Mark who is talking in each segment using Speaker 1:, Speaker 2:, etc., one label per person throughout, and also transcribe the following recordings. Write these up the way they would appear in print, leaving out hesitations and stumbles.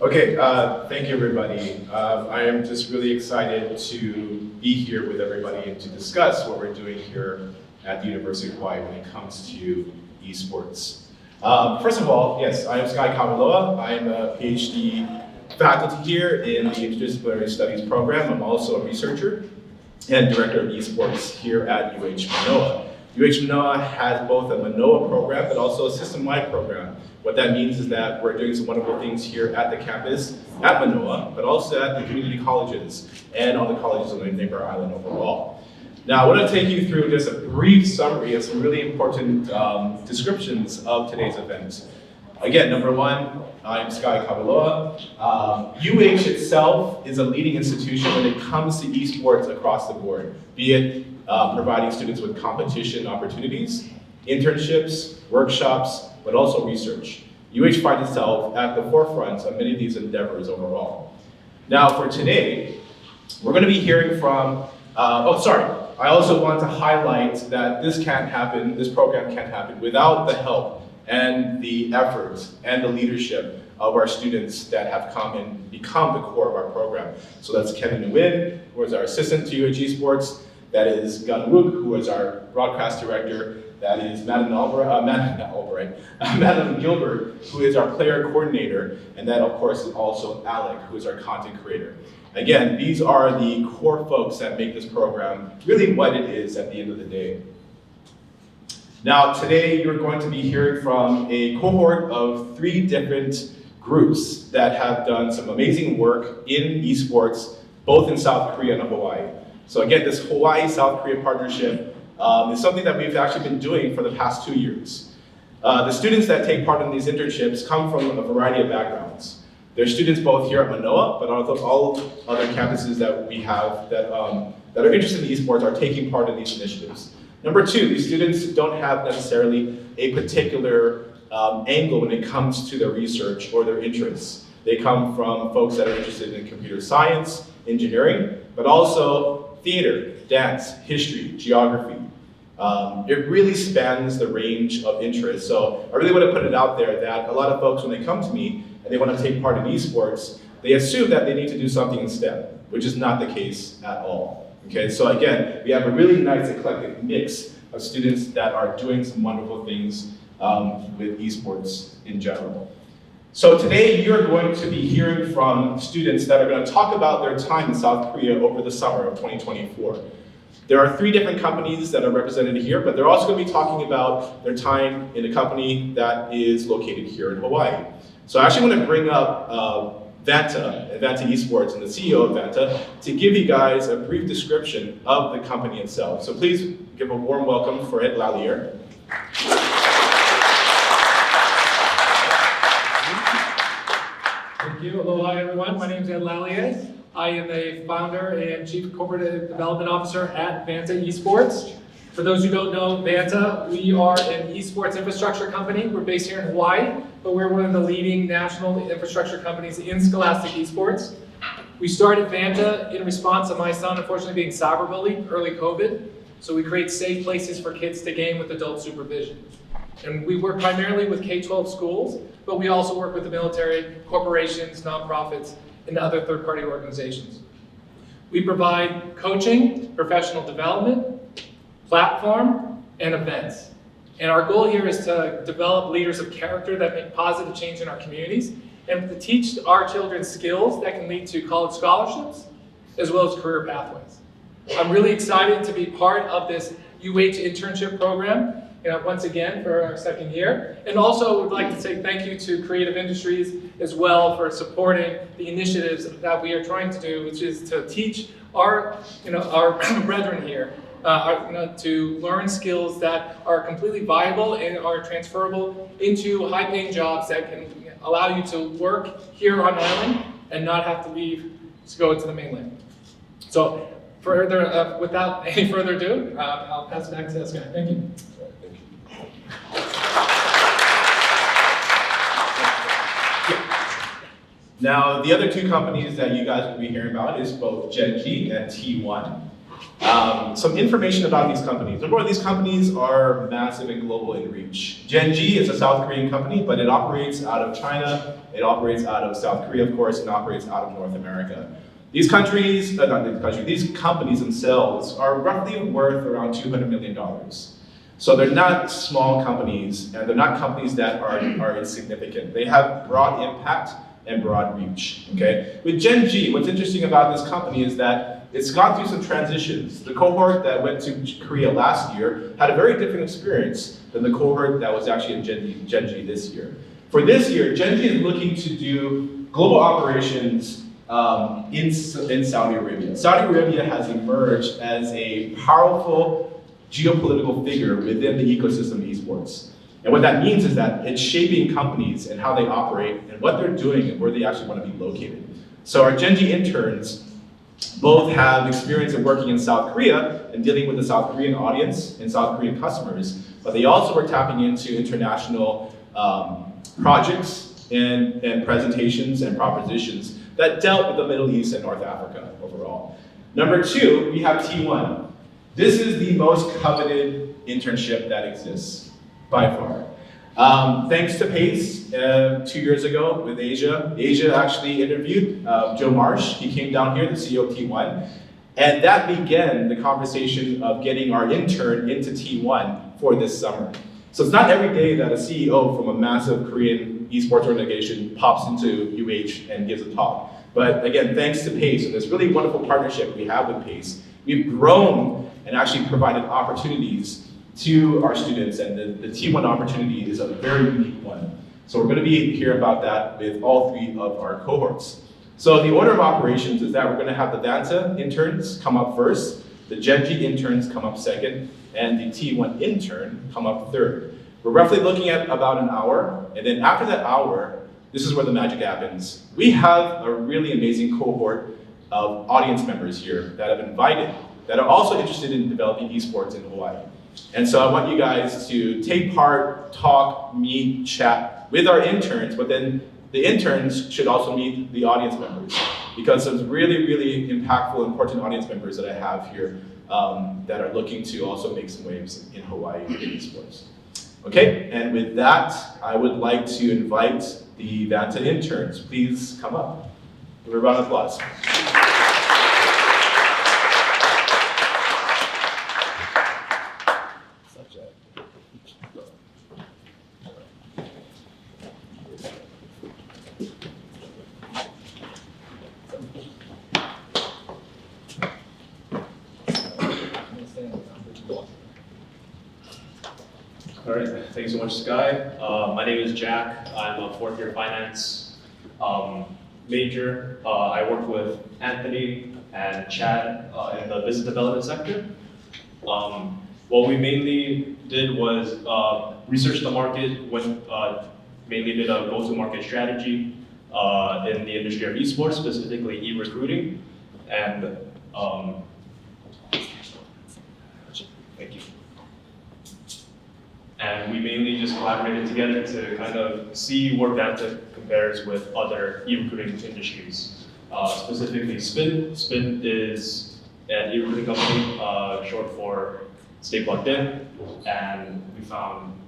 Speaker 1: Okay, thank you everybody. I am just really excited to be here with everybody and to discuss what we're doing here at the University of Hawaii when it comes to esports. First of all, yes, I am Sky Kameloa. I'm a PhD faculty here in the Interdisciplinary Studies program. I'm also a researcher and director of esports here at UH Manoa. UH Manoa has both a Manoa program but also a system-wide program. What that means is that we're doing some wonderful things here at the campus at Manoa, but also at the community colleges and on the colleges on the neighbor island overall. Now, I want to take you through just a brief summary of some really important descriptions of today's event. Again, number one, I'm Sky Kameloa. UH itself is a leading institution when it comes to esports across the board, be it providing students with competition opportunities, internships, workshops, but also research. UH finds itself at the forefront of many of these endeavors overall. Now for today, we're going to be hearing from, I also want to highlight that this program can't happen without the help and the effort and the leadership of our students that have come and become the core of our program. So that's Kevin Nguyen, who is our assistant to UH ESports, that is Gun Wook, who is our broadcast director, that is Madeline Gilbert, who is our player coordinator, and then of course is also Alec, who is our content creator. Again, these are the core folks that make this program really what it is at the end of the day. Now today you're going to be hearing from a cohort of 3 different groups that have done some amazing work in esports, both in South Korea and Hawaii. So again, this Hawaii-South Korea partnership is something that we've actually been doing for the past 2 years. The students that take part in these internships come from a variety of backgrounds. They're students both here at Manoa, but also all other campuses that we have that are interested in esports are taking part in these initiatives. Number 2, these students don't have necessarily a particular angle when it comes to their research or their interests. They come from folks that are interested in computer science, engineering, but also theater, dance, history, geography. It really spans the range of interests. So I really want to put it out there that a lot of folks, when they come to me and they want to take part in esports, they assume that they need to do something in STEM, which is not the case at all. Okay, so again, we have a really nice eclectic mix of students that are doing some wonderful things with esports in general. So today you're going to be hearing from students that are going to talk about their time in South Korea over the summer of 2024. There are 3 different companies that are represented here, but they're also going to be talking about their time in a company that is located here in Hawaii. So I actually want to bring up Vanta ESports and the CEO of Vanta to give you guys a brief description of the company itself. So please give a warm welcome for Ed Lallier.
Speaker 2: Thank you. Aloha everyone. My name is Ed Lallier. I am a founder and chief corporate development officer at Vanta ESports. For those who don't know Vanta, we are an esports infrastructure company. We're based here in Hawaii, but we're one of the leading national infrastructure companies in scholastic esports. We started Vanta in response to my son unfortunately being cyberbullied early COVID. So we create safe places for kids to game with adult supervision. And we work primarily with K-12 schools, but we also work with the military, corporations, nonprofits, and other third-party organizations. We provide coaching, professional development, platform, and events. And our goal here is to develop leaders of character that make positive change in our communities and to teach our children skills that can lead to college scholarships as well as career pathways. I'm really excited to be part of this UH internship program, once again for our 2nd year. And also would like to say thank you to Creative Industries as well for supporting the initiatives that we are trying to do, which is to teach our brethren here to learn skills that are completely viable and are transferable into high-paying jobs that can allow you to work here on island and not have to leave to go to the mainland. So without any further ado, I'll pass it back to this guy. Thank you.
Speaker 1: Now, the other 2 companies that you guys will be hearing about is both Gen.G and T1. Some information about these companies. Number one, these companies are massive and global in reach. Gen.G is a South Korean company, but it operates out of China, it operates out of South Korea, of course, and operates out of North America. These companies themselves are roughly worth around $200 million. So they're not small companies, and they're not companies that are insignificant. They have broad impact and broad reach, okay? With Gen.G, what's interesting about this company is that it's gone through some transitions. The cohort that went to Korea last year had a very different experience than the cohort that was actually in Gen.G this year. For this year, Gen.G is looking to do global operations in Saudi Arabia. Saudi Arabia has emerged as a powerful geopolitical figure within the ecosystem of esports. And what that means is that it's shaping companies and how they operate and what they're doing and where they actually want to be located. So our Gen.G interns both have experience in working in South Korea and dealing with the South Korean audience and South Korean customers, but they also were tapping into international projects and presentations and propositions that dealt with the Middle East and North Africa overall. Number two, we have T1. This is the most coveted internship that exists, by far. Thanks to PACE, 2 years ago with Asia. Asia actually interviewed Joe Marsh. He came down here, the CEO of T1. And that began the conversation of getting our intern into T1 for this summer. So it's not every day that a CEO from a massive Korean esports organization pops into UH and gives a talk. But again, thanks to PACE and this really wonderful partnership we have with PACE, we've grown and actually provided opportunities to our students, and the T1 opportunity is a very unique one. So we're going to be here about that with all three of our cohorts. So the order of operations is that we're going to have the Vanta interns come up first, the Gen.G interns come up second, and the T1 intern come up third. We're roughly looking at about an hour, and then after that hour, this is where the magic happens. We have a really amazing cohort of audience members here that have invited, that are also interested in developing esports in Hawaii. And so I want you guys to take part, talk, meet, chat with our interns, but then the interns should also meet the audience members, because there's really, really impactful, important audience members that I have here that are looking to also make some waves in Hawaii in esports. Okay, and with that, I would like to invite the Vanta interns. Please come up. Give a round of applause.
Speaker 3: All right, thanks so much, Sky. My name is Jack. I'm a fourth year finance major. I work with Anthony and Chad in the business development sector. What we mainly did was research the market, mainly did a go-to-market strategy in the industry of esports, specifically e-recruiting. And thank you. And we mainly just collaborated together to kind of see where Vanta compares with other e-recruiting industries. Specifically Spin. Spin is an e-recruiting company, short for Stay Plugged In. And we found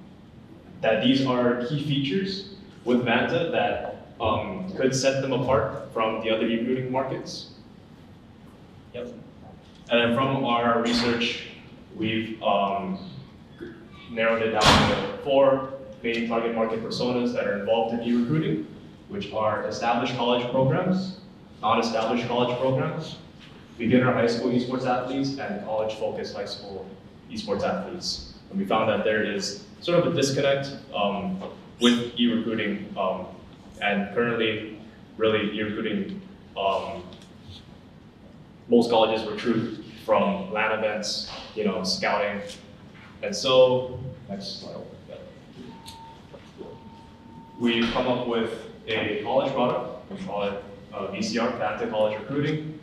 Speaker 3: that these are key features with Vanta that could set them apart from the other e-recruiting markets. Yep. And then from our research, we've narrowed it down to 4 main target market personas that are involved in e-recruiting, which are established college programs, non-established college programs, beginner high school esports athletes, and college-focused high school esports athletes. And we found that there is sort of a disconnect with e-recruiting, and currently, really e-recruiting, most colleges recruit from LAN events, scouting. And so, next slide. We've come up with a college product. We call it VCR, Vanta College Recruiting,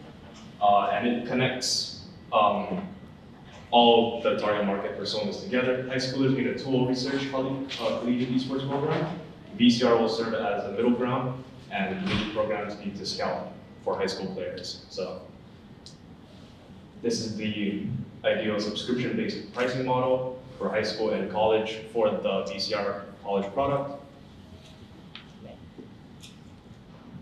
Speaker 3: and it connects all the target market personas together. High schoolers need a tool research collegiate esports program. VCR will serve as a middle ground, and collegiate programs need to scout for high school players. So, This is the ideal subscription-based pricing model for high school and college for the VCR college product.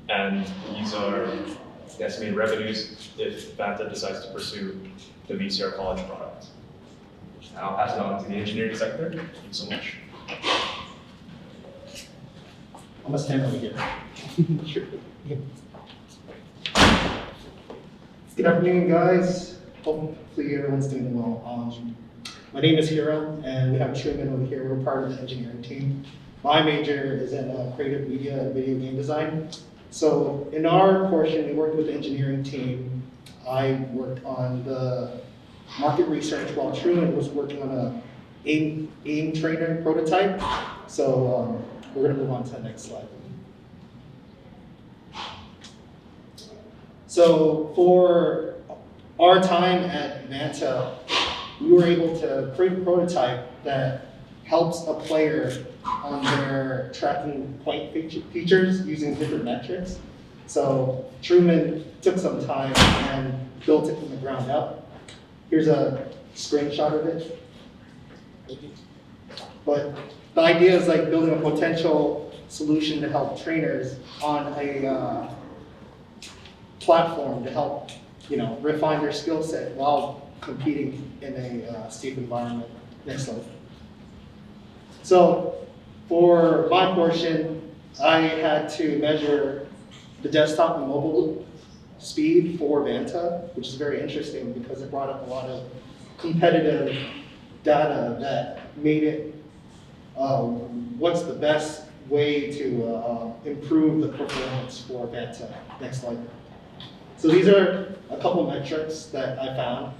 Speaker 3: And these are the estimated revenues if Vanta decides to pursue the VCR college product. Now I'll pass it on to the engineering sector. Thank you so much.
Speaker 4: I'm gonna stand over here. Sure. Good afternoon, guys. Hopefully everyone's doing well. My name is Hiro, and we have Truman over here. We're part of the engineering team. My major is in creative media and video game design. So in our portion, we worked with the engineering team. I worked on the market research while Truman was working on a aim trainer prototype. So we're gonna move on to the next slide. So for our time at Vanta, we were able to create a prototype that helps a player on their tracking point features using different metrics. So Truman took some time and built it from the ground up. Here's a screenshot of it. But the idea is like building a potential solution to help trainers on a platform to help, refine their skill set while competing in a safe environment. Next slide. So for my portion, I had to measure the desktop and mobile speed for Vanta, which is very interesting because it brought up a lot of competitive data that made it what's the best way to improve the performance for Vanta. Next slide. So these are a couple metrics that I found.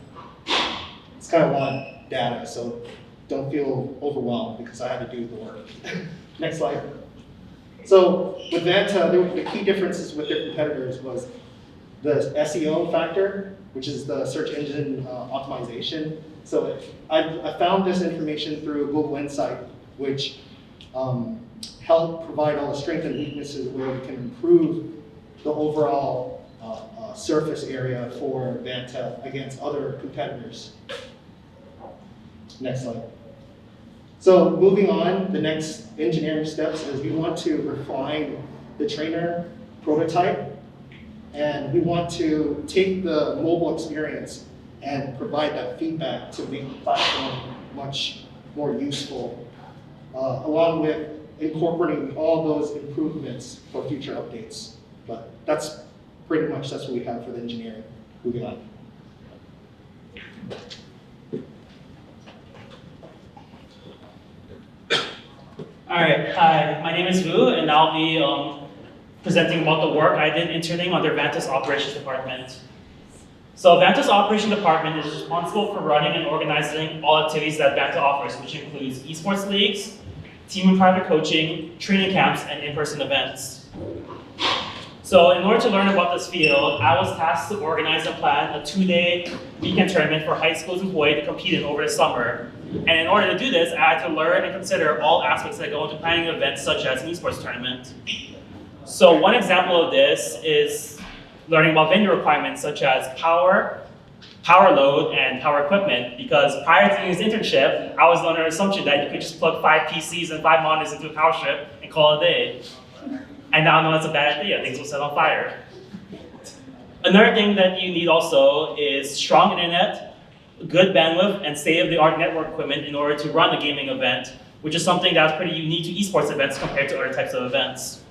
Speaker 4: It's kind of a lot of data, so don't feel overwhelmed because I had to do the work. Next slide. So with Vanta, the key differences with their competitors was the SEO factor, which is the search engine optimization. So I found this information through Google Insight, which helped provide all the strengths and weaknesses where we can improve the overall surface area for Vanta against other competitors. Next slide. So moving on, the next engineering steps is we want to refine the trainer prototype, and we want to take the mobile experience and provide that feedback to make the platform much more useful, along with incorporating all those improvements for future updates. But that's pretty much what we have for the engineering. Moving on.
Speaker 5: All right, hi, my name is Vu, and I'll be presenting about the work I did interning under Vanta's operations department. So Vanta's operations department is responsible for running and organizing all activities that Vanta offers, which includes esports leagues, team and private coaching, training camps, and in-person events. So in order to learn about this field, I was tasked to organize and plan a 2-day weekend tournament for high schools in Hawaii to compete in over the summer. And in order to do this, I had to learn and consider all aspects that go into planning events such as an esports tournament. So one example of this is learning about venue requirements such as power load, and power equipment, because prior to this internship, I was under the assumption that you could just plug 5 PCs and 5 monitors into a power strip and call it a day. And now I know that's a bad idea, things will set on fire. Another thing that you need also is strong internet, good bandwidth, and state-of-the-art network equipment in order to run a gaming event, which is something that's pretty unique to esports events compared to other types of events.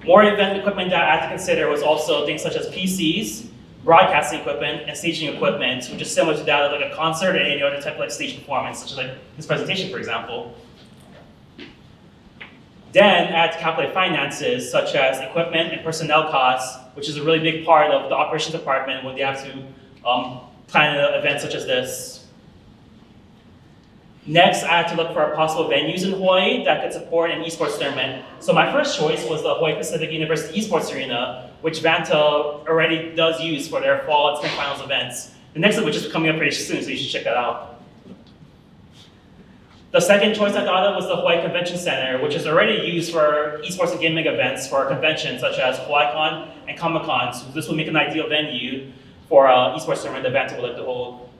Speaker 5: More event equipment that I had to consider was also things such as PCs, broadcasting equipment, and staging equipment, which is similar to that of like a concert or any other type of like stage performance, such as like this presentation, for example. Then I had to calculate finances, such as equipment and personnel costs, which is a really big part of the operations department when they have to plan an event such as this. Next, I had to look for possible venues in Hawaii that could support an esports tournament. So my first choice was the Hawaii Pacific University Esports Arena, which Vanta already does use for their fall and spring finals events. The next of which is coming up pretty soon, so you should check that out. The second choice I thought of was the Hawaii Convention Center, which is already used for esports and gaming events for conventions such as HawaiiCon and Comic-Con. So this would make an ideal venue for esports tournament that Vanta would like to hold.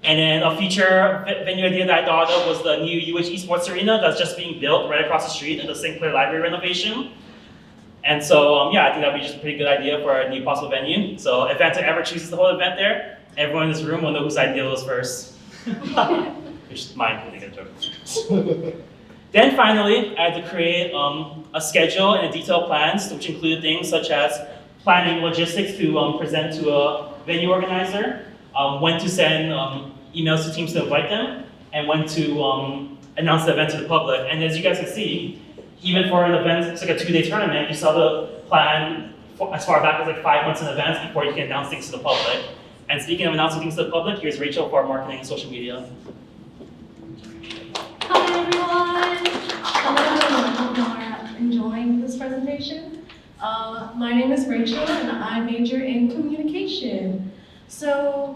Speaker 5: And then a future venue idea that I thought of was the new UH ESports arena that's just being built right across the street in the Sinclair Library renovation. And so, yeah, I think that'd be just a pretty good idea for a new possible venue. So if Vanta ever chooses to hold an event there, everyone in this room will know whose idea was first. Which is mine, I think, a joke. Then finally, I had to create a schedule and a detailed plans, which included things such as planning logistics to present to a venue organizer, when to send emails to teams to invite them, and when to announce the event to the public. And as you guys can see, even for an event, it's like a 2-day tournament, you saw the plan as far back as like 5 months in advance before you can announce things to the public. And speaking of announcing things to the public, here's Rachel for marketing and social media.
Speaker 6: Hi everyone! Hello, I hope you are enjoying this presentation. My name is Rachel and I major in communication. So,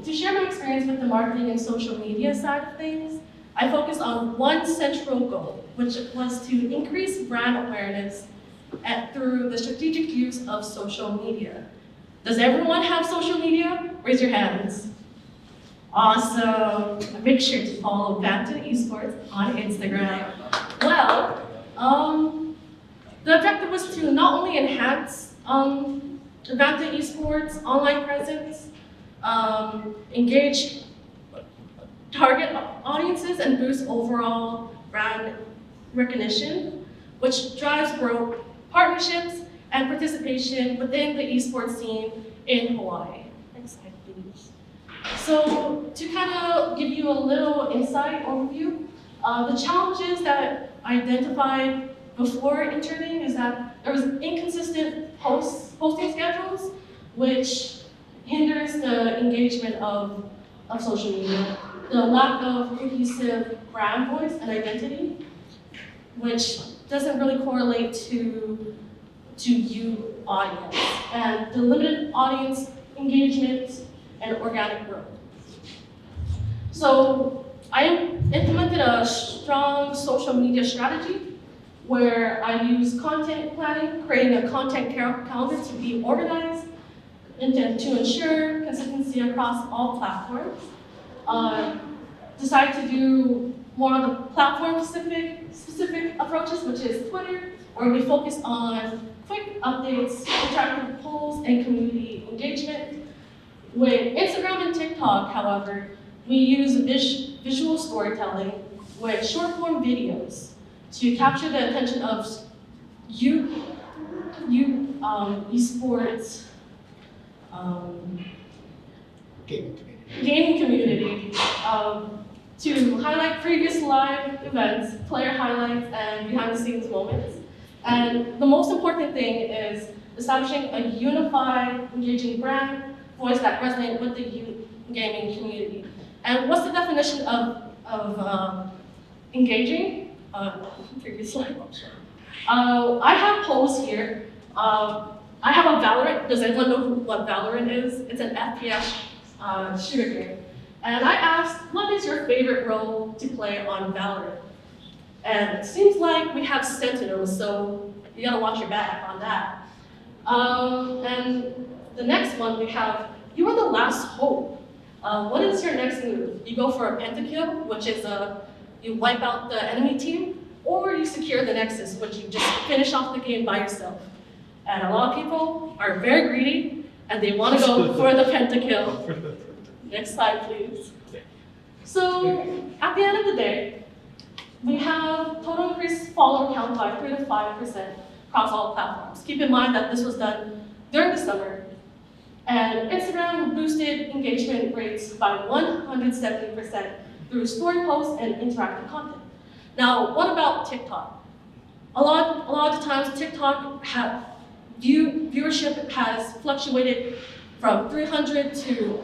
Speaker 6: to share my experience with the marketing and social media side of things, I focused on one central goal, which was to increase brand awareness through the strategic use of social media. Does everyone have social media? Raise your hands. Awesome. Make sure to follow Vanta ESports on Instagram. Well, the objective was to not only enhance Vanta ESports' online presence, engage target audiences, and boost overall brand recognition, which drives growth, partnerships, and participation within the esports scene in Hawaii. Next slide, please. So to kind of give you a little insight overview, the challenges that I identified before interning is that there was inconsistent posting schedules, which hinders the engagement of social media, the lack of cohesive brand voice and identity, which doesn't really correlate to you audience, and the limited audience engagement and organic growth. So I implemented a strong social media strategy where I use content planning, creating a content calendar to be organized and to ensure consistency across all platforms. Decided to do more on the platform-specific approaches, which is Twitter, where we focus on quick updates, interactive polls, and community engagement. With Instagram and TikTok, however, we use visual storytelling with short-form videos to capture the attention of esports gaming community to highlight previous live events, player highlights, and behind-the-scenes moments. And the most important thing is establishing a unified, engaging brand voice that resonates with the gaming community. And what's the definition of engaging? Previous slide. I have polls here. I have a Valorant. Does anyone know what Valorant is? It's an FPS shooter game. And I asked, what is your favorite role to play on Valorant? And it seems like we have Sentinels, so you gotta watch your back on that. And the next one we have, you are the last hope. What is your next move? You go for a pentakill, which is you wipe out the enemy team, or you secure the Nexus, which you just finish off the game by yourself. And a lot of people are very greedy, and they want to go for the pentakill. Next slide, please. So, at the end of the day, we have total increased follower count by 3 to 5% across all platforms. Keep in mind that this was done during the summer. And Instagram boosted engagement rates by 170% through story posts and interactive content. Now, what about TikTok? A lot of the times, TikTok viewership has fluctuated from 300 to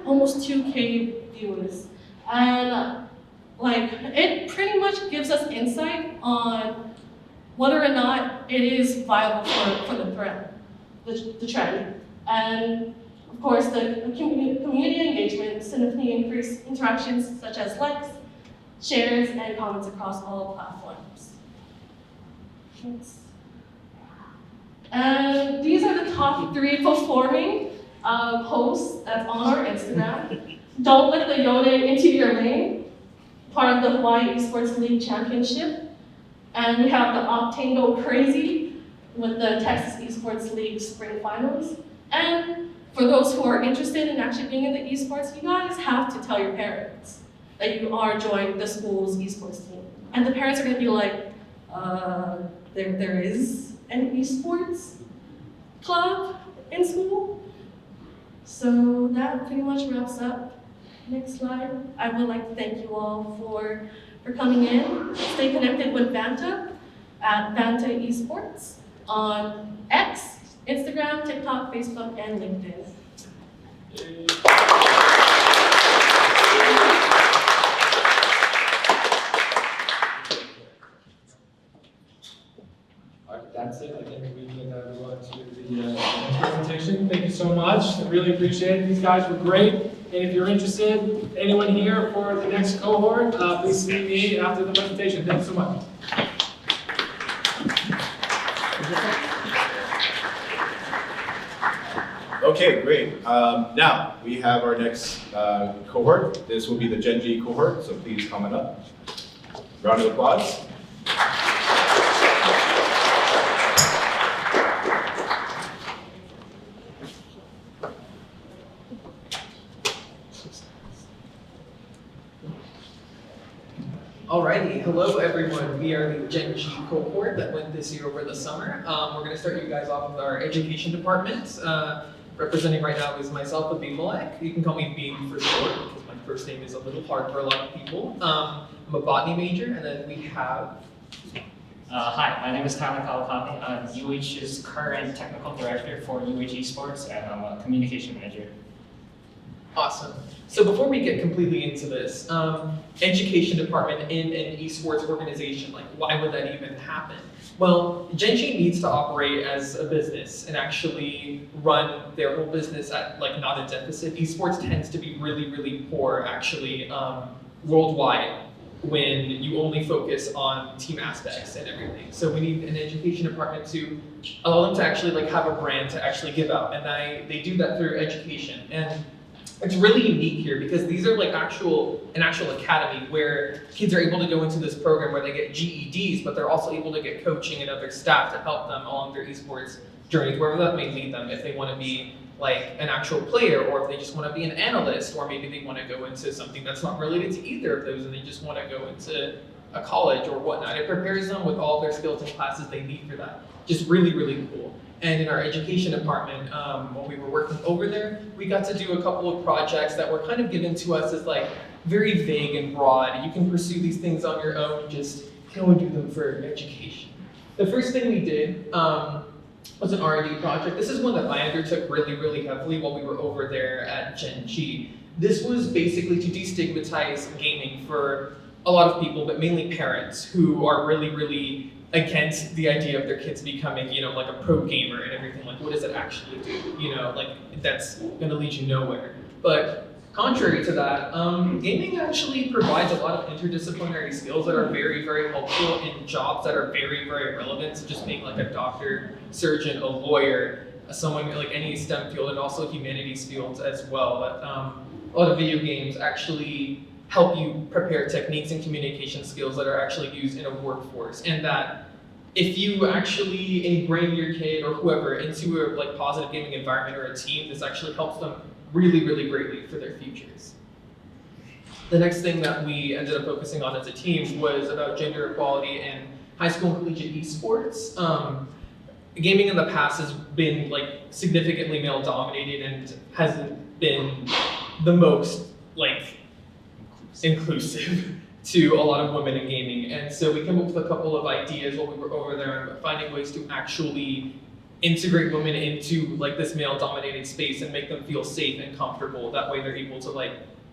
Speaker 6: almost 2K viewers. And it pretty much gives us insight on whether or not it is viable for the trend. And of course, the community engagement significantly increased interactions such as likes, shares, and comments across all platforms. And these are the top 3 performing post that's on our Instagram. Don't let the Yoda into your lane. Part of the Hawai'i ESports League Championship. And we have the Octane Go Crazy with the Texas ESports League Spring Finals. And for those who are interested in actually being in the esports, you guys have to tell your parents that you are joining the school's esports team. And the parents are gonna be like, there is an esports club in school? So that pretty much wraps up. Next slide. I would like to thank you all for coming in. Stay connected with Vanta at Vanta ESports on X, Instagram, TikTok, Facebook, and LinkedIn.
Speaker 2: All right, that's it. I think we can move on to the presentation. Thank you so much. I really appreciate it. These guys were great. And if you're interested, anyone here for the next cohort, please see me after the presentation. Thanks so much.
Speaker 1: Okay, great. Now, we have our next cohort. This will be the Gen.G cohort, so please comment up. Round of applause.
Speaker 7: Alrighty, hello everyone. We are the Gen.G cohort that went this year over the summer. We're going to start you guys off with our education department. Representing right now is myself, Abimelech. You can call me Beam for short because my first name is a little hard for a lot of people. I'm a botany major, and then we have.
Speaker 8: Hi, my name is Tyler Kawakami. I'm UH's current technical director for UH ESports, and I'm a communication manager.
Speaker 7: Awesome. So before we get completely into this, education department in an esports organization, like why would that even happen? Well, Gen.G needs to operate as a business and actually run their whole business at like not a deficit. Esports tends to be really, really poor actually worldwide when you only focus on team aspects and everything. So we need an education department to allow them to actually like have a brand to actually give out, and they do that through education. And it's really unique here because these are like an actual academy where kids are able to go into this program where they get GEDs, but they're also able to get coaching and other staff to help them along their esports journeys, wherever that may lead them. If they want to be like an actual player, or if they just want to be an analyst, or maybe they want to go into something that's not related to either of those and they just want to go into a college or whatnot. It prepares them with all their skills and classes they need for that. Just really, really cool. And in our education department, when we were working over there, we got to do a couple of projects that were kind of given to us as like very vague and broad. You can pursue these things on your own, just go and do them for education. The first thing we did was an R&D project. This is one that I undertook really, really heavily while we were over there at Gen.G. This was basically to destigmatize gaming for a lot of people, but mainly parents who are really, really against the idea of their kids becoming, you know, like a pro gamer and everything. Like, what does it actually do? You know, like that's gonna lead you nowhere. But contrary to that, gaming actually provides a lot of interdisciplinary skills that are very, very helpful in jobs that are very, very relevant. So just being like a doctor, surgeon, a lawyer, someone like any STEM field, and also humanities fields as well. But a lot of video games actually help you prepare techniques and communication skills that are actually used in a workforce, and that if you actually ingrain your kid or whoever into a like positive gaming environment or a team, this actually helps them really, really greatly for their futures. The next thing that we ended up focusing on as a team was about gender equality in high school and collegiate esports. Gaming in the past has been like significantly male dominated and hasn't been the most like inclusive to a lot of women in gaming. And so we came up with a couple of ideas while we were over there, finding ways to actually integrate women into like this male dominated space and make them feel safe and comfortable. That way they're able to like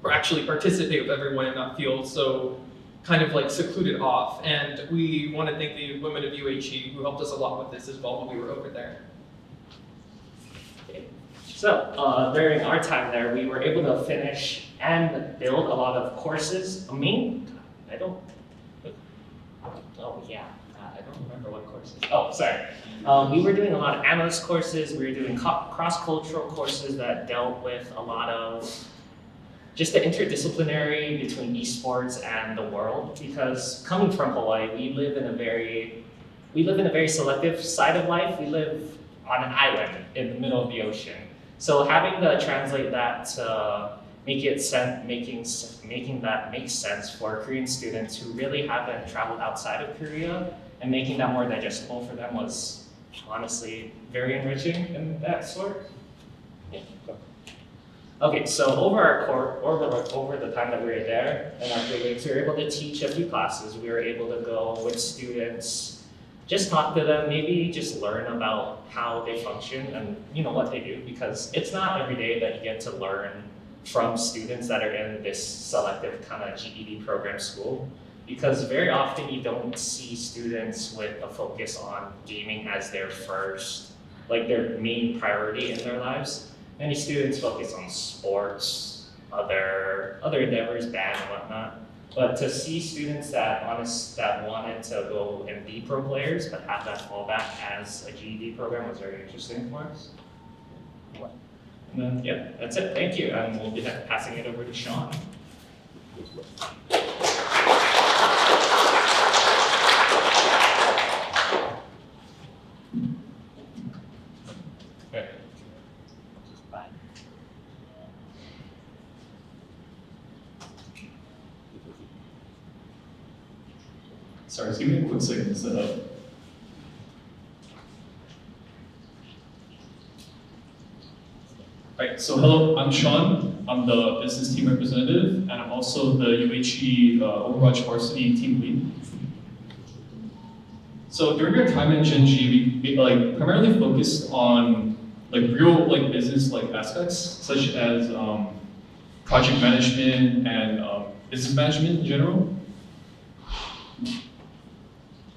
Speaker 7: actually participate with everyone and not feel so kind of like secluded off. And we want to thank the women of UHE who helped us a lot with this as well when we were over there.
Speaker 8: So during our time there, we were able to finish and build a lot of courses. I don't remember what courses. Oh, sorry. We were doing a lot of analyst courses, we were doing cross-cultural courses that dealt with a lot of just the interdisciplinary between esports and the world, because coming from Hawaii, we live in a very selective side of life. We live on an island in the middle of the ocean. So having to translate that to making that make sense for Korean students who really haven't traveled outside of Korea, and making that more digestible for them was honestly very enriching in that sort. Yeah. Okay, so over the time that we were there in our 3 weeks, we were able to teach a few classes. We were able to go with students, just talk to them, maybe just learn about how they function and what they do, because it's not every day that you get to learn from students that are in this selective kind of GED program school, because very often you don't see students with a focus on gaming as their their main priority in their lives. Many students focus on sports, other endeavors, band and whatnot. But to see students that wanted to go and be pro players but have that fallback as a GED program was very interesting for us. And then, yeah, that's it. Thank you. And we'll be passing it over to Sean.
Speaker 3: Sorry, just give me a quick second to set up. Alright, so hello, I'm Sean. I'm the business team representative, and I'm also the UHE Overwatch varsity team lead. So during our time at Gen.G, we primarily focused on real business aspects, such as project management and business management in general.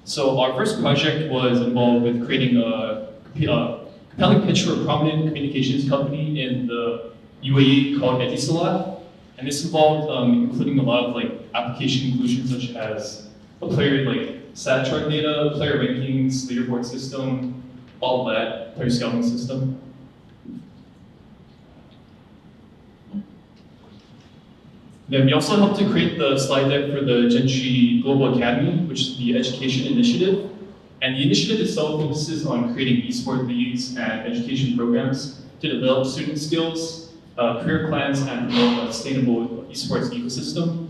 Speaker 3: So our first project was involved with creating a compelling pitch for a prominent communications company in the UAE called Etisalat. And this involved including a lot of application inclusion, such as a player stat chart data, player rankings, leaderboard system, all of that, player scouting system. Then we also helped to create the slide deck for the Gen.G Global Academy, which is the education initiative. And the initiative itself focuses on creating esports leagues and education programs to develop student skills, career plans, and promote a sustainable esports ecosystem.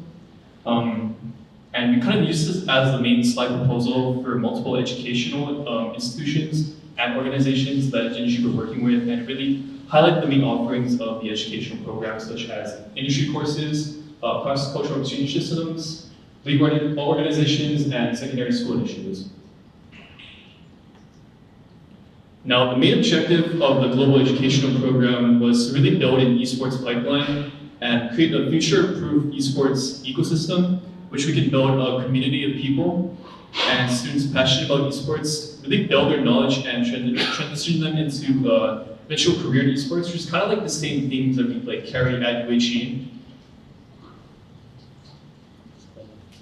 Speaker 3: And we kind of use this as the main slide proposal for multiple educational institutions and organizations that Gen.G were working with, and really highlight the main offerings of the educational programs, such as industry courses, cross-cultural exchange systems, league organizations, and secondary school initiatives. Now, the main objective of the global educational program was to really build an esports pipeline and create a future-proof esports ecosystem, which we can build a community of people and students passionate about esports, really build their knowledge and transition them into eventual career in esports, which is kind of the same themes that we carry at UHE.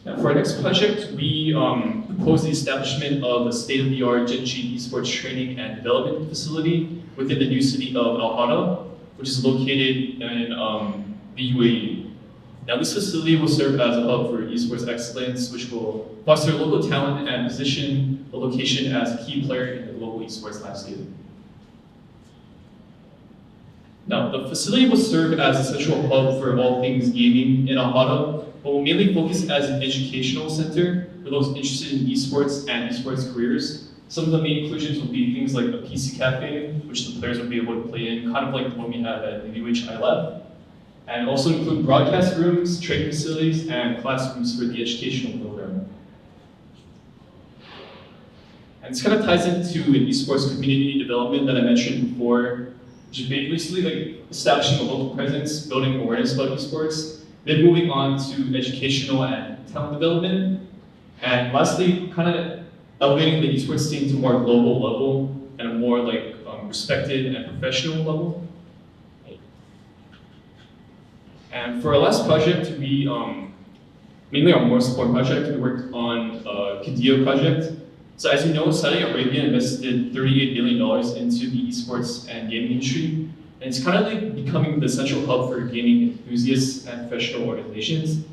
Speaker 3: Now, for our next project, we proposed the establishment of a state-of-the-art Gen.G esports training and development facility within the new city of Al-Hada, which is located in the UAE. Now, this facility will serve as a hub for esports excellence, which will foster local talent and position the location as a key player in the global esports landscape. Now, the facility will serve as a central hub for all things gaming in Al-Hada, but will mainly focus as an educational center for those interested in esports and esports careers. Some of the main inclusions will be things like a PC cafe, which the players will be able to play in, kind of like the one we have at the UH Lab, and also include broadcast rooms, training facilities, and classrooms for the educational program. And this kind of ties into an esports community development that I mentioned before, which is basically establishing a local presence, building awareness about esports, then moving on to educational and talent development, and lastly, kind of elevating the esports scene to a more global level and a more respected and professional level. And for our last project, we mainly our more support project, we worked on a Kadia project. So as you know, Saudi Arabia invested $38 billion into the esports and gaming industry, and it's kind of like becoming the central hub for gaming enthusiasts and professional organizations,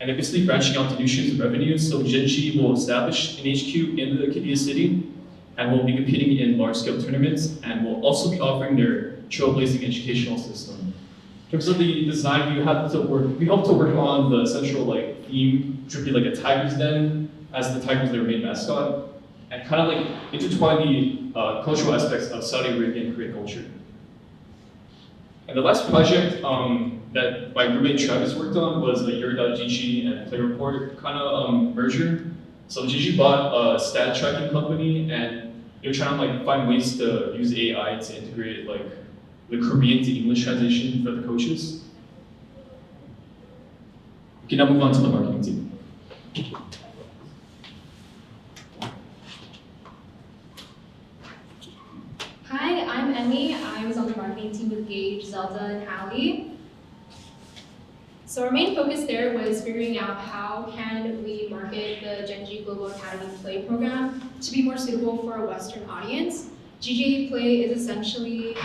Speaker 3: and obviously branching out to new streams of revenue. So Gen.G will establish an HQ in the Qiddiya city, and will be competing in large-scale tournaments, and will also be offering their trailblazing educational system. In terms of the design, we hope to work on the central theme, which would be like a tiger's den, as the tiger is their main mascot, and kind of intertwine the cultural aspects of Saudi Arabian Korean culture. And the last project that my roommate Travis worked on was the UH and Play Report kind of merger. So GG bought a stat tracking company, and they're trying to find ways to use AI to integrate the Korean to English translation for the coaches. We can now move on to the marketing team.
Speaker 9: Hi, I'm Emmy. I was on the marketing team with Gage, Zelda, and Allie. So our main focus there was figuring out how can we market the Gen.G Global Academy Play program to be more suitable for a Western audience. GGA Play is essentially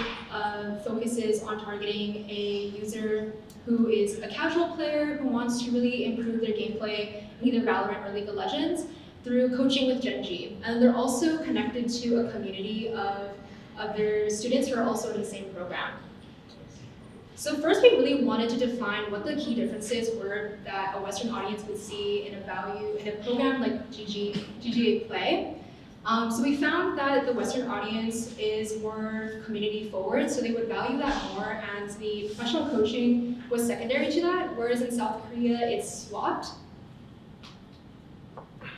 Speaker 9: focuses on targeting a user who is a casual player who wants to really improve their gameplay in either Valorant or League of Legends through coaching with Gen.G. And they're also connected to a community of their students who are also in the same program. So first, we really wanted to define what the key differences were that a Western audience would see in a program like GGA Play. So we found that the Western audience is more community forward, so they would value that more, and the professional coaching was secondary to that, whereas in South Korea, it's swapped.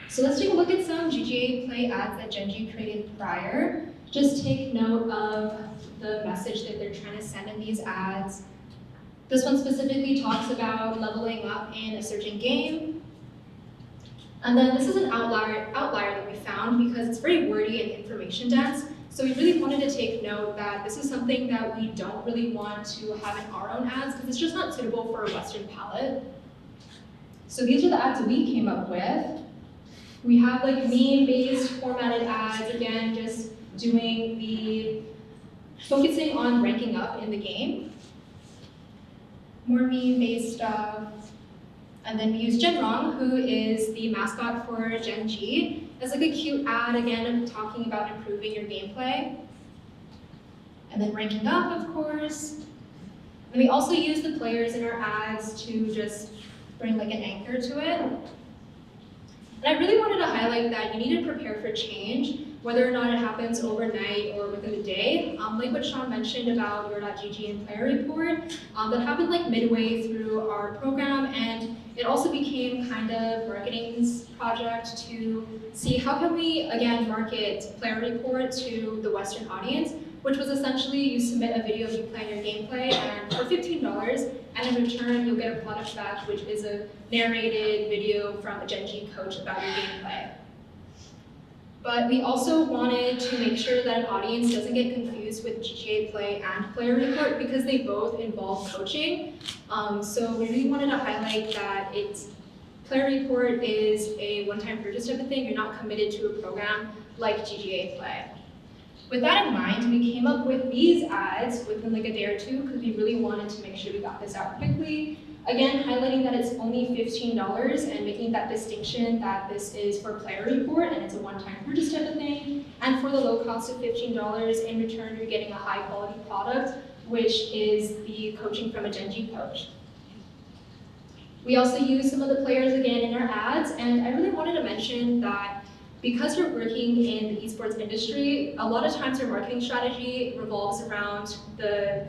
Speaker 9: So let's take a look at some GGA Play ads that Gen.G created prior. Just take note of the message that they're trying to send in these ads. This one specifically talks about leveling up in a certain game. And then this is an outlier that we found because it's very wordy and information dense. So we really wanted to take note that this is something that we don't really want to have in our own ads because it's just not suitable for a Western palette. So these are the ads we came up with. We have meme-based formatted ads, again, just focusing on ranking up in the game. More meme-based stuff. And then we use Gen.G, who is the mascot for Gen.G, as a cute ad, again, talking about improving your gameplay. And then ranking up, of course. And we also use the players in our ads to just bring an anchor to it. And I really wanted to highlight that you need to prepare for change, whether or not it happens overnight or within the day. Like what Sean mentioned about UH and Player Report, that happened midway through our program, and it also became kind of marketing's project to see how can we, again, market Player Report to the Western audience, which was essentially you submit a video of you playing your gameplay, and for $15, and in return you'll get a product back, which is a narrated video from a Gen.G coach about your gameplay. But we also wanted to make sure that an audience doesn't get confused with GGA Play and Player Report because they both involve coaching. So we really wanted to highlight that Player Report is a one-time purchase type of thing. You're not committed to a program like GGA Play. With that in mind, we came up with these ads within a day or two because we really wanted to make sure we got this out quickly. Again, highlighting that it's only $15 and making that distinction that this is for Player Report and it's a one-time purchase type of thing. And for the low cost of $15, in return, you're getting a high-quality product, which is the coaching from a Gen.G coach. We also use some of the players again in our ads, and I really wanted to mention that because you're working in the esports industry, a lot of times your marketing strategy revolves around the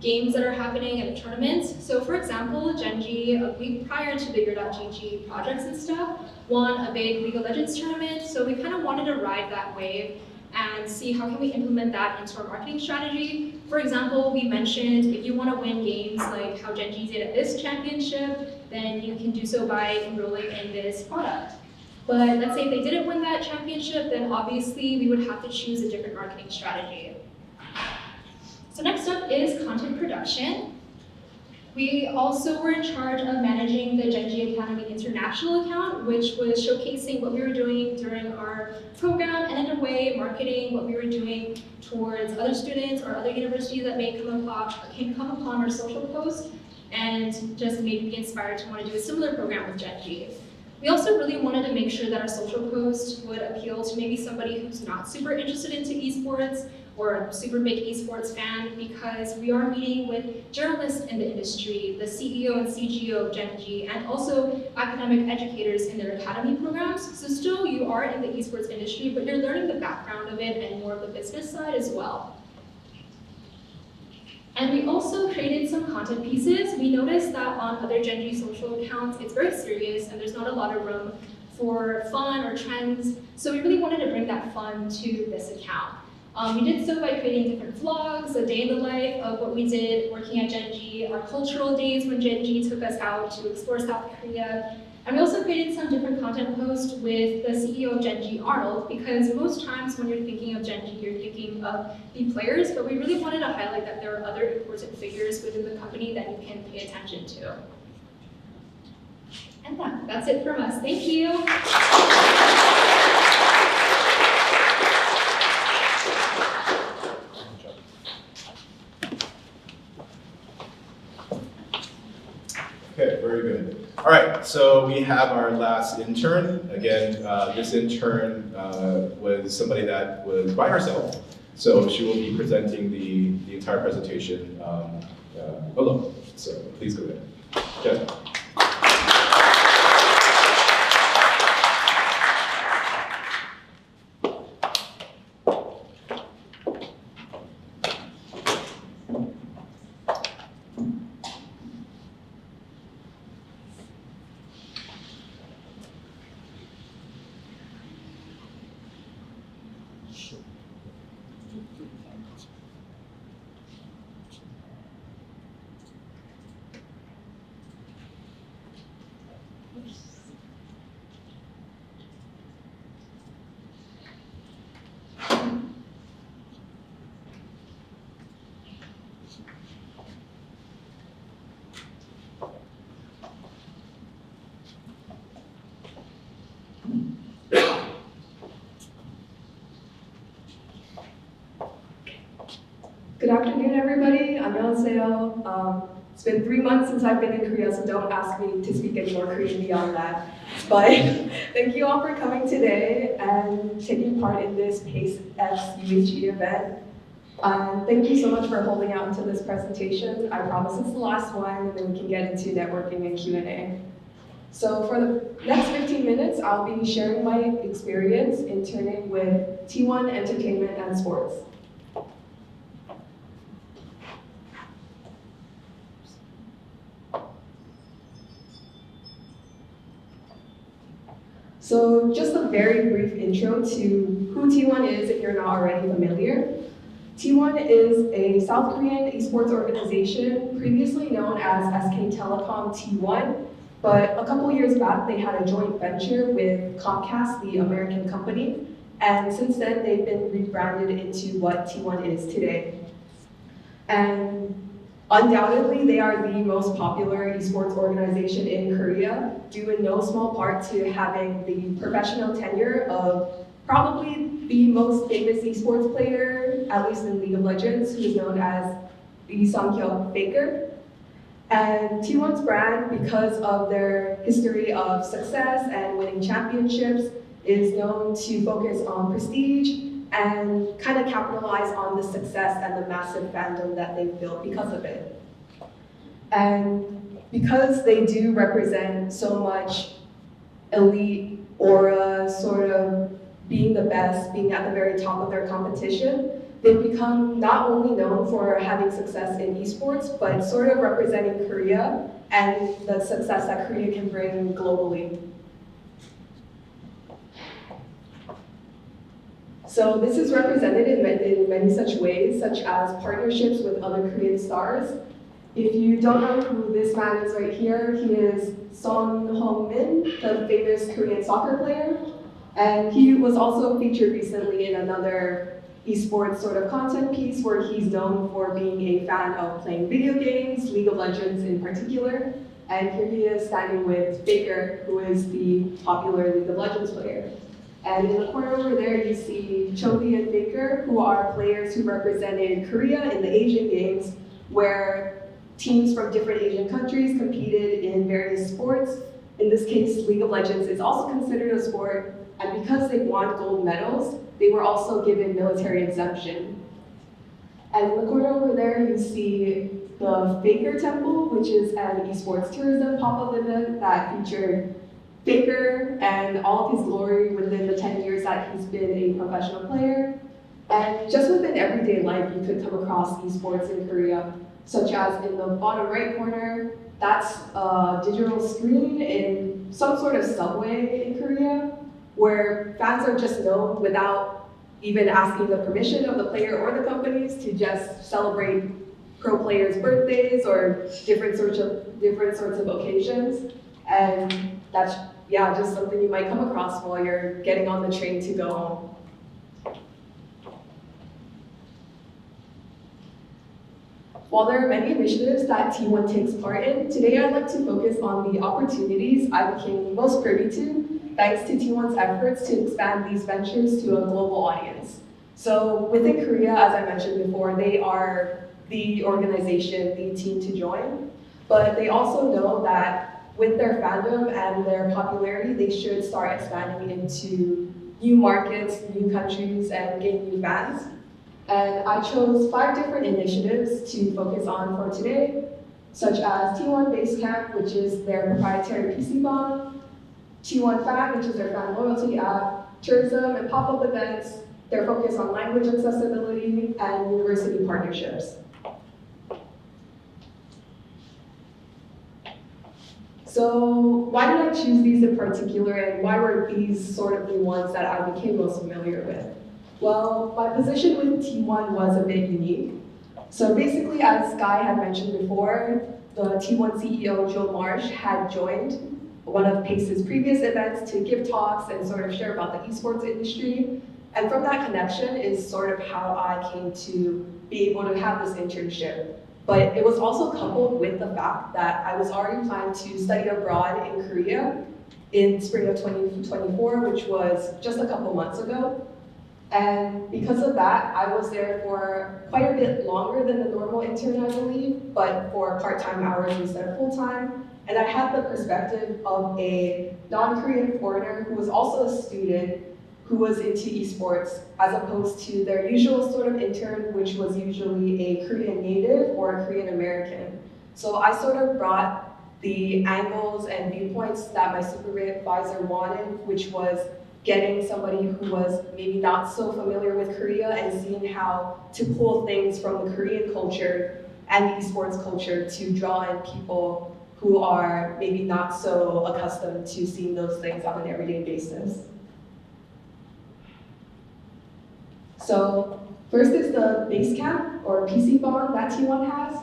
Speaker 9: games that are happening and tournaments. So for example, Gen.G, a week prior to the UH projects and stuff, won a big League of Legends tournament. So we kind of wanted to ride that wave and see how can we implement that into our marketing strategy. For example, we mentioned if you want to win games like how Gen.G did at this championship, then you can do so by enrolling in this product. But let's say if they didn't win that championship, then obviously we would have to choose a different marketing strategy. So next up is content production. We also were in charge of managing the Gen.G Academy International account, which was showcasing what we were doing during our program and in a way marketing what we were doing towards other students or other universities that may come upon our social post and just maybe be inspired to want to do a similar program with Gen.G. We also really wanted to make sure that our social post would appeal to maybe somebody who's not super interested into esports or a super big esports fan, because we are meeting with journalists in the industry, the CEO and CGO of Gen.G, and also academic educators in their academy programs. So still you are in the esports industry, but you're learning the background of it and more of the business side as well. And we also created some content pieces. We noticed that on other Gen.G social accounts, it's very serious and there's not a lot of room for fun or trends. So we really wanted to bring that fun to this account. We did so by creating different vlogs, a day in the life of what we did working at Gen.G, our cultural days when Gen.G took us out to explore South Korea. And we also created some different content posts with the CEO of Gen.G, Arnold, because most times when you're thinking of Gen.G, you're thinking of the players, but we really wanted to highlight that there are other important figures within the company that you can pay attention to. And that's it from us. Thank you.
Speaker 1: Okay, very good. All right, so we have our last intern. Again, this intern was somebody that was by herself, so she will be presenting the entire presentation alone. So please go ahead. Jen.
Speaker 10: Good afternoon, everybody. 안녕하세요. It's been 3 months since I've been in Korea, so don't ask me to speak any more Korean beyond that. But thank you all for coming today and taking part in this PACE X UHE event. Thank you so much for holding out until this presentation. I promise it's the last one, and then we can get into networking and Q&A. So for the next 15 minutes, I'll be sharing my experience interning with T1 Entertainment and Sports. So just a very brief intro to who T1 is if you're not already familiar. T1 is a South Korean esports organization previously known as SK Telecom T1, but a couple years back they had a joint venture with Comcast, the American company, and since then they've been rebranded into what T1 is today. And undoubtedly, they are the most popular esports organization in Korea, due in no small part to having the professional tenure of probably the most famous esports player, at least in League of Legends, who is known as the Sanghyuk Faker. And T1's brand, because of their history of success and winning championships, is known to focus on prestige and kind of capitalize on the success and the massive fandom that they've built because of it. And because they do represent so much elite aura, sort of being the best, being at the very top of their competition, they've become not only known for having success in esports, but sort of representing Korea and the success that Korea can bring globally. So this is represented in many such ways, such as partnerships with other Korean stars. If you don't know who this man is right here, he is Son Heung-min, the famous Korean soccer player. And he was also featured recently in another esports sort of content piece where he's known for being a fan of playing video games, League of Legends in particular. And here he is standing with Faker, who is the popular League of Legends player. And in the corner over there, you see Chobi and Faker, who are players who represented Korea in the Asian Games, where teams from different Asian countries competed in various sports. In this case, League of Legends is also considered a sport, and because they won gold medals, they were also given military exemption. And in the corner over there, you see the Faker Temple, which is an esports tourism pop-up event that featured Faker and all of his glory within the 10 years that he's been a professional player. And just within everyday life, you could come across esports in Korea, such as in the bottom right corner, that's a digital screen in some sort of subway in Korea, where fans are just known without even asking the permission of the player or the companies to just celebrate pro players' birthdays or different sorts of occasions. And that's, yeah, just something you might come across while you're getting on the train to go home. While there are many initiatives that T1 takes part in, today I'd like to focus on the opportunities I became most privy to thanks to T1's efforts to expand these ventures to a global audience. So within Korea, as I mentioned before, they are the organization, the team to join, but they also know that with their fandom and their popularity, they should start expanding into new markets, new countries, and gain new fans. And I chose 5 different initiatives to focus on for today, such as T1 Basecamp, which is their proprietary PC bomb, T1 Fan, which is their fan loyalty app, tourism and pop-up events, their focus on language accessibility, and university partnerships. So why did I choose these in particular, and why were these sort of the ones that I became most familiar with? Well, my position with T1 was a bit unique. So basically, as Guy had mentioned before, the T1 CEO, Joe Marsh, had joined one of PACE's previous events to give talks and sort of share about the esports industry. And from that connection is sort of how I came to be able to have this internship. But it was also coupled with the fact that I was already planning to study abroad in Korea in spring of 2024, which was just a couple months ago. And because of that, I was there for quite a bit longer than the normal intern, I believe, but for part-time hours instead of full-time. And I had the perspective of a non-Korean foreigner who was also a student who was into esports, as opposed to their usual sort of intern, which was usually a Korean native or a Korean American. So I sort of brought the angles and viewpoints that my supervisor wanted, which was getting somebody who was maybe not so familiar with Korea and seeing how to pull things from the Korean culture and the esports culture to draw in people who are maybe not so accustomed to seeing those things on an everyday basis. So first is the Basecamp or PC bond that T1 has.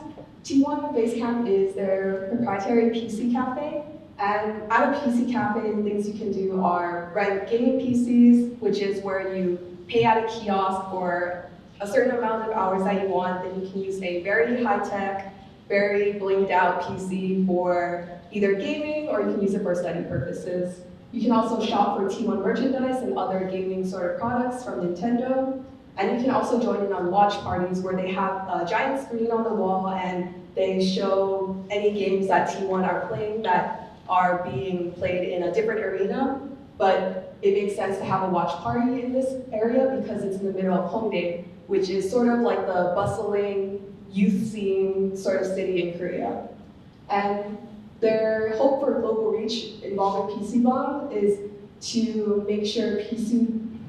Speaker 10: T1 Basecamp is their proprietary PC cafe. And at a PC cafe, things you can do are rent gaming PCs, which is where you pay at a kiosk for a certain amount of hours that you want. Then you can use a very high-tech, very blinged out PC for either gaming or you can use it for study purposes. You can also shop for T1 merchandise and other gaming sort of products from Nintendo. And you can also join in on watch parties where they have a giant screen on the wall and they show any games that T1 are playing that are being played in a different arena, but it makes sense to have a watch party in this area because it's in the middle of Hongdae, which is sort of like the bustling youth scene sort of city in Korea. And their hope for global reach involving PC Bong is to make sure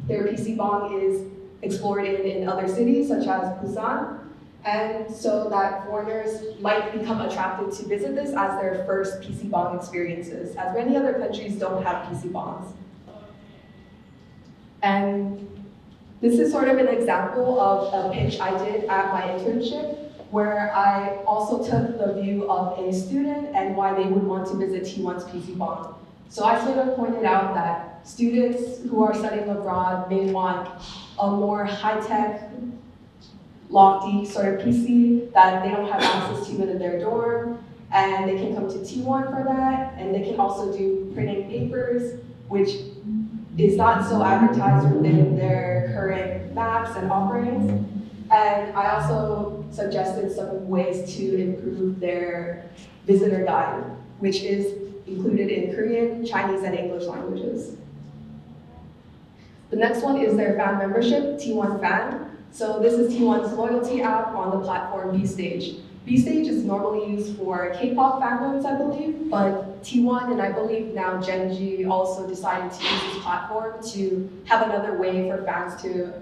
Speaker 10: their PC Bong is explored in other cities such as Busan, and so that foreigners might become attracted to visit this as their first PC Bong experiences, as many other countries don't have PC Bongs. And this is sort of an example of a pitch I did at my internship, where I also took the view of a student and why they would want to visit T1's PC Bong. So I sort of pointed out that students who are studying abroad may want a more high-tech, lofty sort of PC that they don't have access to within their dorm, and they can come to T1 for that, and they can also do printing papers, which is not so advertised within their current maps and offerings. And I also suggested some ways to improve their visitor guide, which is included in Korean, Chinese, and English languages. The next one is their fan membership, T1 Fan. So this is T1's loyalty app on the platform B-Stage. B-Stage is normally used for K-pop fandoms, I believe, but T1 and I believe now Gen.G also decided to use this platform to have another way for fans to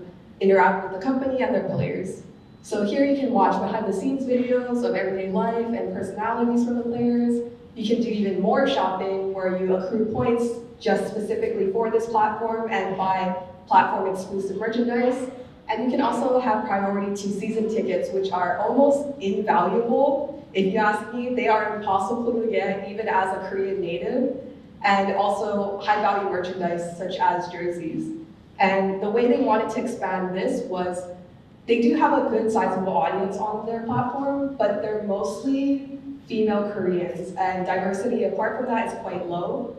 Speaker 10: interact with the company and their players. So here you can watch behind the scenes videos of everyday life and personalities from the players. You can do even more shopping where you accrue points just specifically for this platform and buy platform exclusive merchandise. And you can also have priority to season tickets, which are almost invaluable. If you ask me, they are impossible to get even as a Korean native, and also high value merchandise such as jerseys. And the way they wanted to expand this was they do have a good sizable audience on their platform, but they're mostly female Koreans, and diversity apart from that is quite low.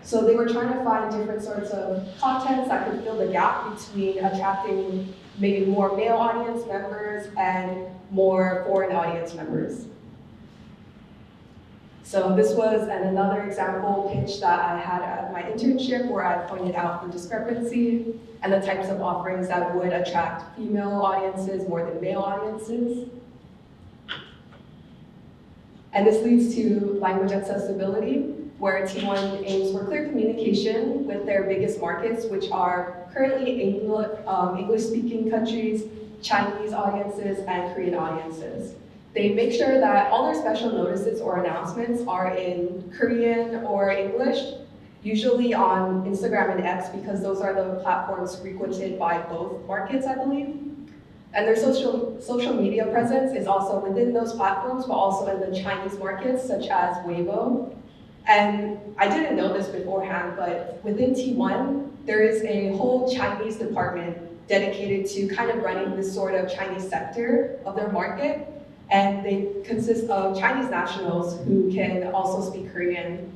Speaker 10: So they were trying to find different sorts of contents that could fill the gap between attracting maybe more male audience members and more foreign audience members. So this was another example pitch that I had at my internship where I pointed out the discrepancy and the types of offerings that would attract female audiences more than male audiences. And this leads to language accessibility, where T1 aims for clear communication with their biggest markets, which are currently English-speaking countries, Chinese audiences, and Korean audiences. They make sure that all their special notices or announcements are in Korean or English, usually on Instagram and X, because those are the platforms frequented by both markets, I believe. And their social media presence is also within those platforms, but also in the Chinese markets, such as Weibo. And I didn't know this beforehand, but within T1, there is a whole Chinese department dedicated to kind of running this sort of Chinese sector of their market. And they consist of Chinese nationals who can also speak Korean.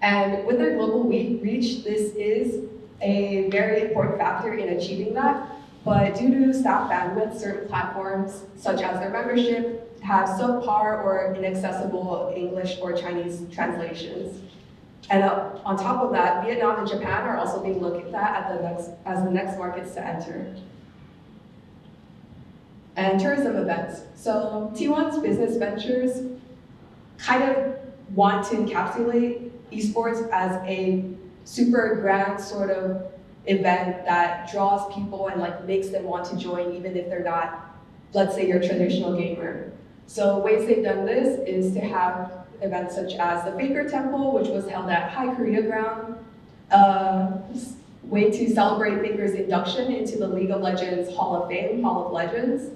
Speaker 10: And with their global reach, this is a very important factor in achieving that. But due to staff bandwidth, certain platforms, such as their membership, have subpar or inaccessible English or Chinese translations. And on top of that, Vietnam and Japan are also being looked at as the next markets to enter. And tourism events. So T1's business ventures kind of want to encapsulate esports as a super grand sort of event that draws people and like makes them want to join even if they're not, let's say, your traditional gamer. So ways they've done this is to have events such as the Faker Temple, which was held at High Korea Ground, way to celebrate Faker's induction into the League of Legends Hall of Fame, Hall of Legends.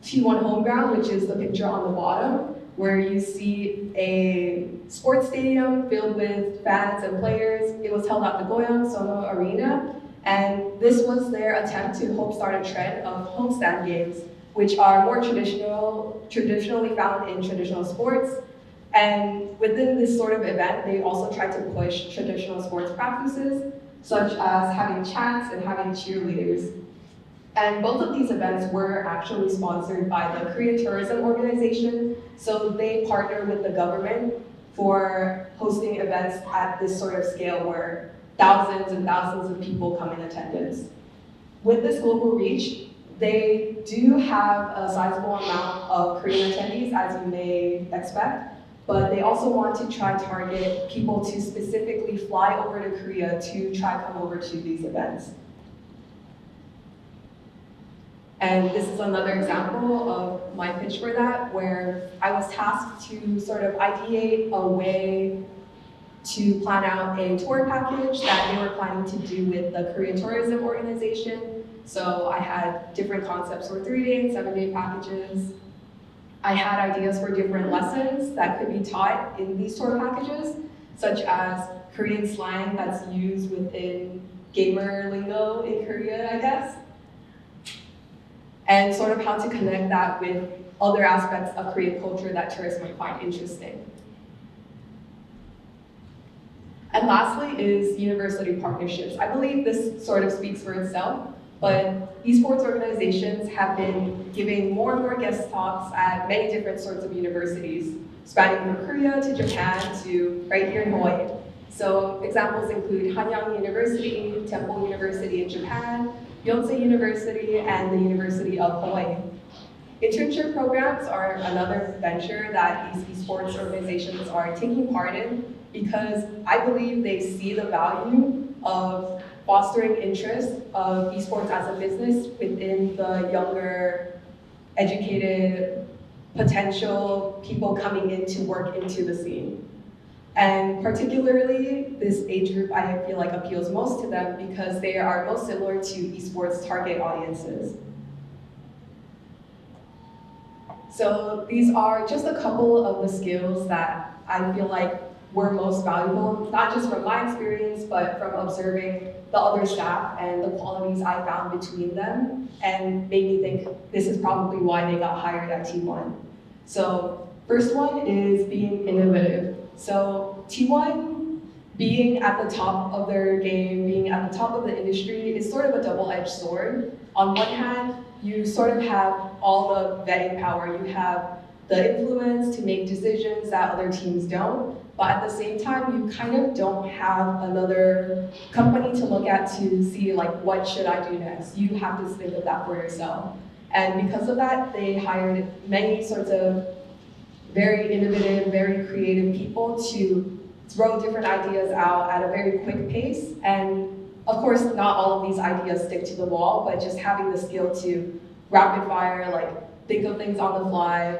Speaker 10: T1 Home Ground, which is the picture on the bottom, where you see a sports stadium filled with fans and players. It was held at the Goyang Sono Arena, and this was their attempt to help start a trend of homestand games, which are more traditionally found in traditional sports. And within this sort of event, they also try to push traditional sports practices, such as having chants and having cheerleaders. And both of these events were actually sponsored by the Korean Tourism Organization, so they partner with the government for hosting events at this sort of scale where thousands and thousands of people come in attendance. With this global reach, they do have a sizable amount of Korean attendees, as you may expect, but they also want to try target people to specifically fly over to Korea to try come over to these events. And this is another example of my pitch for that, where I was tasked to sort of ideate a way to plan out a tour package that they were planning to do with the Korean Tourism Organization. So I had different concepts for 3-day and 7-day packages. I had ideas for different lessons that could be taught in these tour packages, such as Korean slang that's used within gamer lingo in Korea, I guess. and sort of how to connect that with other aspects of Korean culture that tourists might find interesting. And lastly is university partnerships. I believe this sort of speaks for itself, but esports organizations have been giving more and more guest talks at many different sorts of universities, spanning from Korea to Japan to right here in Hawaii. So examples include Hanyang University, Temple University in Japan, Yonsei University, and the University of Hawaii. Internship programs are another venture that these esports organizations are taking part in because I believe they see the value of fostering interest of esports as a business within the younger, educated, potential people coming in to work into the scene. And particularly, this age group I feel like appeals most to them because they are most similar to esports target audiences. So these are just a couple of the skills that I feel like were most valuable, not just from my experience, but from observing the other staff and the qualities I found between them, and made me think this is probably why they got hired at T1. So first one is being innovative. So T1 being at the top of their game, being at the top of the industry is sort of a double-edged sword. On one hand, you sort of have all the vetting power. You have the influence to make decisions that other teams don't, but at the same time, you kind of don't have another company to look at to see like, what should I do next? You have to think of that for yourself. And because of that, they hired many sorts of very innovative, very creative people to throw different ideas out at a very quick pace. And of course, not all of these ideas stick to the wall, but just having the skill to rapid fire, like think of things on the fly,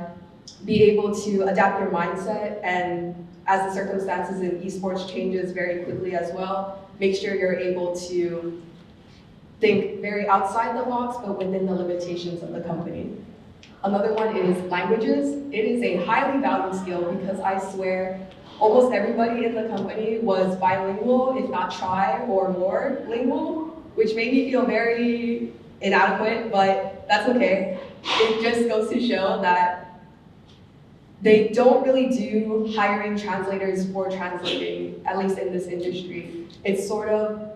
Speaker 10: be able to adapt your mindset, and as the circumstances in esports changes very quickly as well, make sure you're able to think very outside the box, but within the limitations of the company. Another one is languages. It is a highly valued skill because I swear almost everybody in the company was bilingual, if not tri or more lingual, which made me feel very inadequate, but that's okay. It just goes to show that they don't really do hiring translators for translating, at least in this industry. It's sort of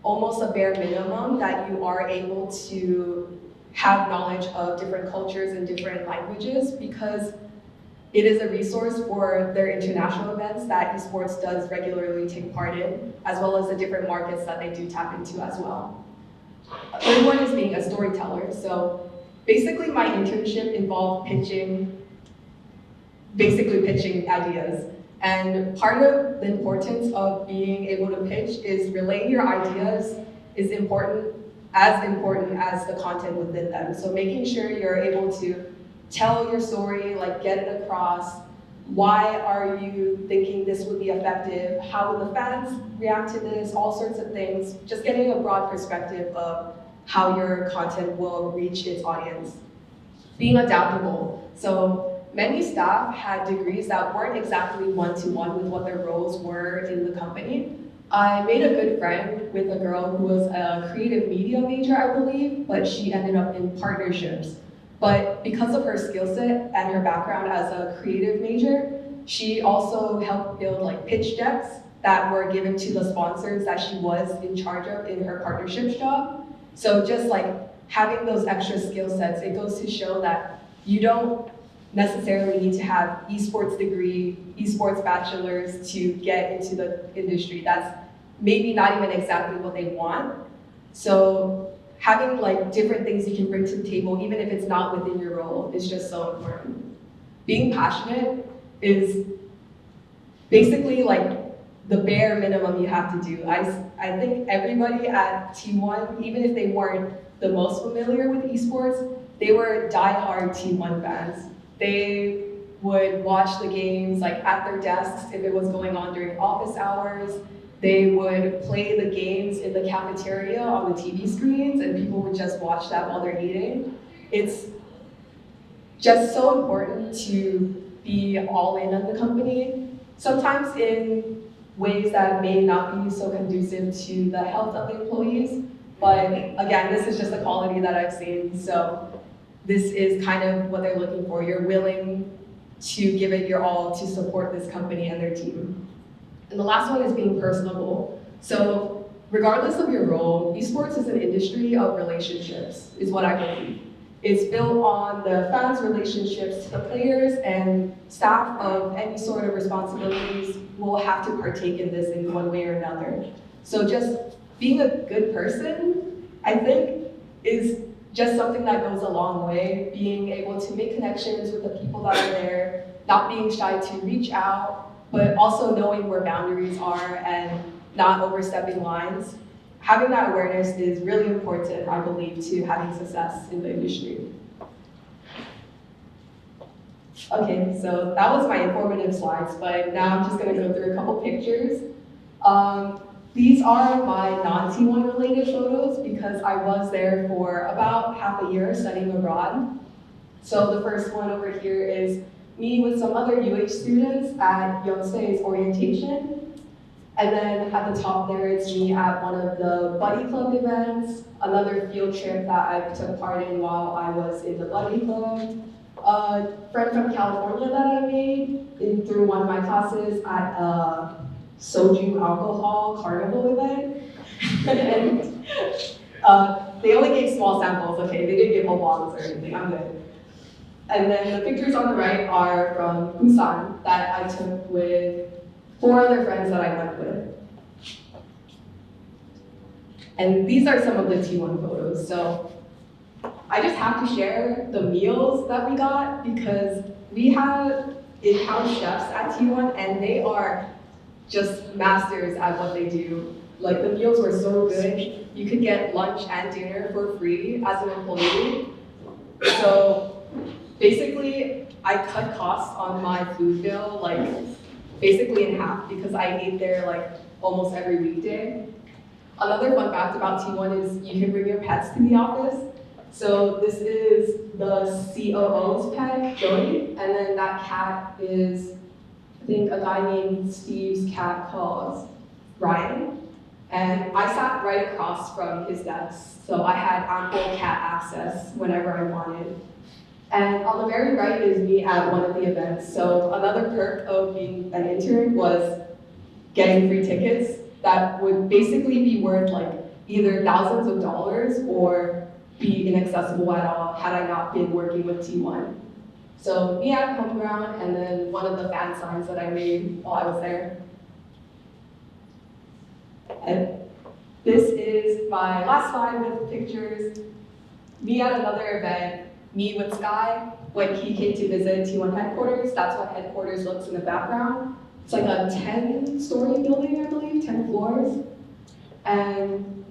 Speaker 10: almost a bare minimum that you are able to have knowledge of different cultures and different languages because it is a resource for their international events that esports does regularly take part in, as well as the different markets that they do tap into as well. A third one is being a storyteller. So basically my internship involved pitching ideas. And part of the importance of being able to pitch is relaying your ideas is important as the content within them. So making sure you're able to tell your story, like get it across. Why are you thinking this would be effective? How will the fans react to this? All sorts of things. Just getting a broad perspective of how your content will reach its audience. Being adaptable. So many staff had degrees that weren't exactly one-to-one with what their roles were in the company. I made a good friend with a girl who was a creative media major, I believe, but she ended up in partnerships. But because of her skill set and her background as a creative major, she also helped build like pitch decks that were given to the sponsors that she was in charge of in her partnerships job. So just like having those extra skill sets, it goes to show that you don't necessarily need to have esports degree, esports bachelors to get into the industry. That's maybe not even exactly what they want. So having like different things you can bring to the table, even if it's not within your role, is just so important. Being passionate is basically like the bare minimum you have to do. I think everybody at T1, even if they weren't the most familiar with esports, they were diehard T1 fans. They would watch the games like at their desks if it was going on during office hours. They would play the games in the cafeteria on the TV screens, and people would just watch that while they're eating. It's just so important to be all in on the company, sometimes in ways that may not be so conducive to the health of the employees. But again, this is just the quality that I've seen. So this is kind of what they're looking for. You're willing to give it your all to support this company and their team. And the last one is being personable. So regardless of your role, esports is an industry of relationships, is what I believe. It's built on the fans' relationships to the players, and staff of any sort of responsibilities will have to partake in this in one way or another. So just being a good person, I think, is just something that goes a long way. Being able to make connections with the people that are there, not being shy to reach out, but also knowing where boundaries are and not overstepping lines. Having that awareness is really important, I believe, to having success in the industry. Okay, so that was my informative slides, but now I'm just gonna go through a couple pictures. These are my non-T1 related photos because I was there for about half a year studying abroad. So the first one over here is me with some other UH students at Youngstay's orientation. And then at the top there, it's me at one of the Buddy Club events, another field trip that I took part in while I was in the Buddy Club, a friend from California that I made through one of my classes at a soju alcohol carnival event. And they only gave small samples, okay? They didn't give whole bottles or anything, I'm good. And then the pictures on the right are from Busan that I took with 4 other friends that I went with. And these are some of the T1 photos. So I just have to share the meals that we got because we have in-house chefs at T1 and they are just masters at what they do. Like the meals were so good. You could get lunch and dinner for free as an employee. So basically, I cut costs on my food bill like basically in half because I ate there like almost every weekday. Another fun fact about T1 is you can bring your pets to the office. So this is the COO's pet, Jody, and then that cat is, I think, a guy named Steve's cat called Ryan. And I sat right across from his desk, so I had ample cat access whenever I wanted. And on the very right is me at one of the events. So another perk of being an intern was getting free tickets that would basically be worth like either thousands of dollars or be inaccessible at all had I not been working with T1. So me at home ground and then one of the fan signs that I made while I was there. And this is my last slide with pictures. Me at another event, me with Sky, when he came to visit T1 headquarters. That's what headquarters looks in the background. It's like a 10-story building, I believe, 10 floors. And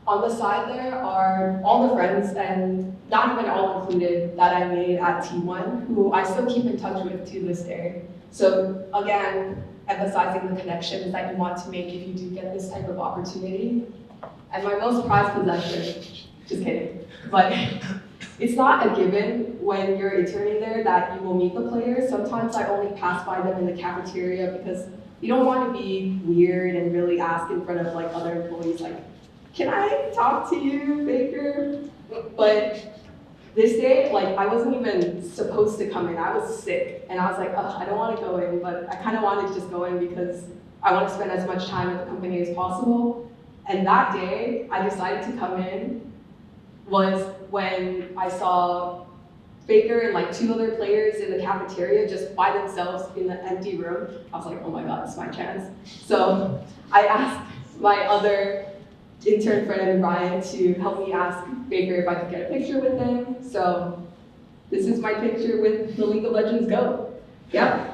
Speaker 10: on the side there are all the friends, and not even all included, that I made at T1, who I still keep in touch with to this day. So again, emphasizing the connections that you want to make if you do get this type of opportunity. And my most prized possession, just kidding, but it's not a given when you're interning there that you will meet the players. Sometimes I only pass by them in the cafeteria because you don't want to be weird and really ask in front of like other employees like, can I talk to you, Baker? But this day, like I wasn't even supposed to come in. I was sick and I was like, oh, I don't want to go in, but I kind of wanted to just go in because I want to spend as much time at the company as possible. And that day, I decided to come in was when I saw Baker and like 2 other players in the cafeteria just by themselves in the empty room. I was like, oh my God, it's my chance. So I asked my other intern friend, Ryan, to help me ask Baker if I could get a picture with him. So this is my picture with the League of Legends GOAT. Yep.